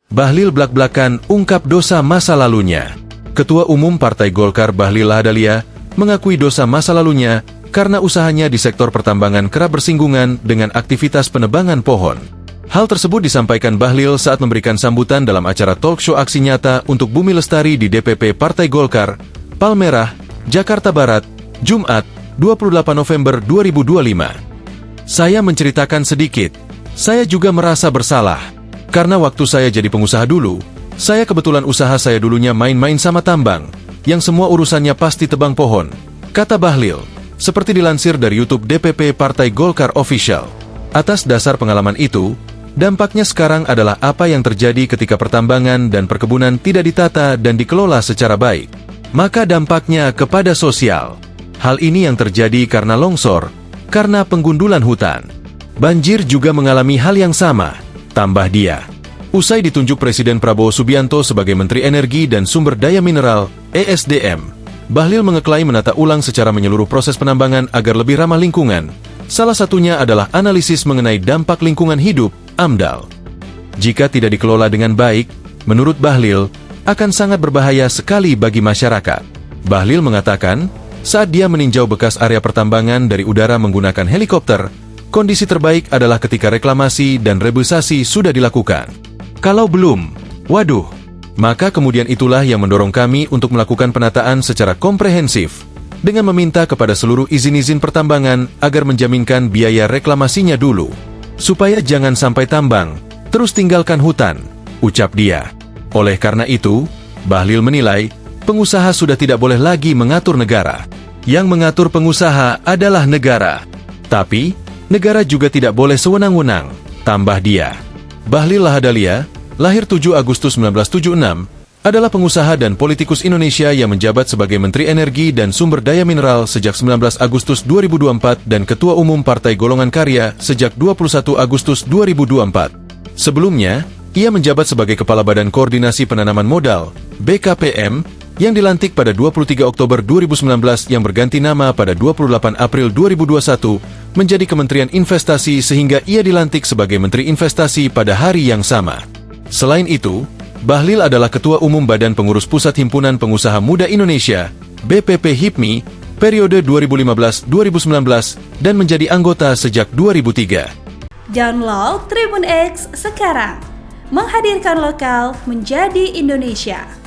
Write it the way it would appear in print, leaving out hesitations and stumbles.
Bahlil blak-blakan ungkap dosa masa lalunya. Ketua Umum Partai Golkar Bahlil Lahadalia mengakui dosa masa lalunya karena usahanya di sektor pertambangan kerap bersinggungan dengan aktivitas penebangan pohon. Hal tersebut disampaikan Bahlil saat memberikan sambutan dalam acara talk show aksi nyata untuk Bumi Lestari di DPP Partai Golkar, Palmerah, Jakarta Barat, Jumat, 28 November 2025. Saya menceritakan sedikit. Saya juga merasa bersalah. Karena waktu saya jadi pengusaha dulu, saya kebetulan usaha saya dulunya main-main sama tambang, yang semua urusannya pasti tebang pohon, kata Bahlil, seperti dilansir dari YouTube DPP Partai Golkar Official. Atas dasar pengalaman itu, dampaknya sekarang adalah apa yang terjadi ketika pertambangan dan perkebunan tidak ditata dan dikelola secara baik. Maka dampaknya kepada sosial. Hal ini yang terjadi karena longsor, karena penggundulan hutan. Banjir juga mengalami hal yang sama, tambah dia. Usai ditunjuk Presiden Prabowo Subianto sebagai Menteri Energi dan Sumber Daya Mineral, ESDM, Bahlil mengeklaim menata ulang secara menyeluruh proses penambangan agar lebih ramah lingkungan. Salah satunya adalah analisis mengenai dampak lingkungan hidup, AMDAL. Jika tidak dikelola dengan baik, menurut Bahlil, akan sangat berbahaya sekali bagi masyarakat. Bahlil mengatakan, saat dia meninjau bekas area pertambangan dari udara menggunakan helikopter, kondisi terbaik adalah ketika reklamasi dan rebusasi sudah dilakukan. Kalau belum, waduh, maka kemudian itulah yang mendorong kami untuk melakukan penataan secara komprehensif, dengan meminta kepada seluruh izin-izin pertambangan agar menjaminkan biaya reklamasinya dulu, supaya jangan sampai tambang, terus tinggalkan hutan, ucap dia. Oleh karena itu, Bahlil menilai, pengusaha sudah tidak boleh lagi mengatur negara. Yang mengatur pengusaha adalah negara. Tapi, negara juga tidak boleh sewenang-wenang, tambah dia. Bahlil Lahadalia, lahir 7 Agustus 1976, adalah pengusaha dan politikus Indonesia yang menjabat sebagai Menteri Energi dan Sumber Daya Mineral sejak 19 Agustus 2024 dan Ketua Umum Partai Golongan Karya sejak 21 Agustus 2024. Sebelumnya, ia menjabat sebagai Kepala Badan Koordinasi Penanaman Modal, BKPM, yang dilantik pada 23 Oktober 2019 yang berganti nama pada 28 April 2021 menjadi Kementerian Investasi sehingga ia dilantik sebagai Menteri Investasi pada hari yang sama. Selain itu, Bahlil adalah Ketua Umum Badan Pengurus Pusat Himpunan Pengusaha Muda Indonesia, BPP HIPMI, periode 2015-2019 dan menjadi anggota sejak 2003. Download Tribun X sekarang, menghadirkan lokal menjadi Indonesia.